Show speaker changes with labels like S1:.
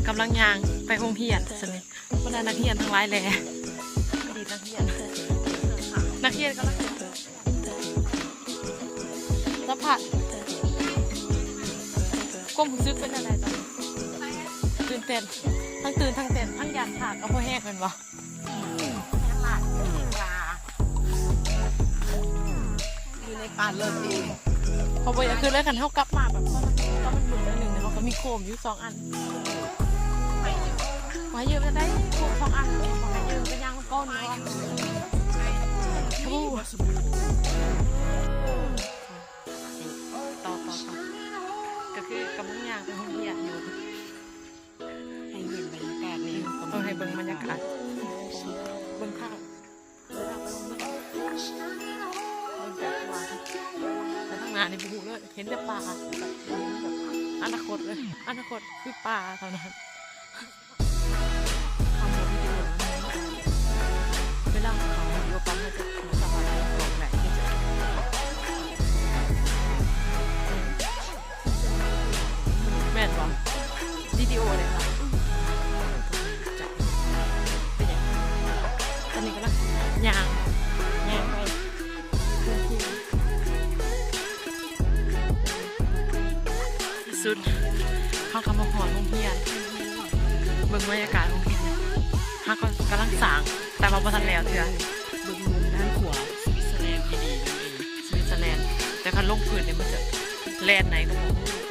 S1: กำลังยางไปโรงเรียนสนิทบรรดานักเรียนทั้งหลายแหล่ดีนักเรียนกำลังแล้วผัดก้มซึกเป็นอะไรตอนตื่นเต้นทั้งตื่นทั้งเต้นทั้งยานขาดเอาพอแห้งเป็นวะ
S2: อยู่ในป่าเลยดี
S1: พอไปคือเลยกันเท่ากลับมาแบบก็มันหมุนอันหนึ่งเนี่ยเขาก็มีโคมอยู่2 อันมายืมจะได้โคม2 อันมายืมเป็นยางก้อนเนาะต่อก็คือกำลังยางไปห้องเรียนอยู่
S2: ให้เห็นบรรยากาศนี้
S1: ให้เบิ่งบรรยากาศเบิ่งข้าวแล้วทั้งงานในบุกเลยเห็นแต่ป่าอนาคตเลยอนาคตคือป่าเท่านั้นคำว่าวิดีโอเวลาเขาวิดีโอปั๊มมันจะสามารถของไหนที่จะแม่นวะวิดีโอเลยค่ะเป็นอย่างตอนนี้ก็แล้วยางไปสุดเขากำลังหอนโรงเรียนเบิ่งบรรยากาศโรงเรียนเขากำลังสางแต่มาบ่ทันแล้วเถื่อ
S2: เบื้องมุมด้านขวาสวิตเซอร์แลนด์ดีๆนั่นเอง
S1: สวิตเซอร์แลนด์แต่คันลงพื้นเนี่ยมันจะแลนด์ไหนก็บ่รู้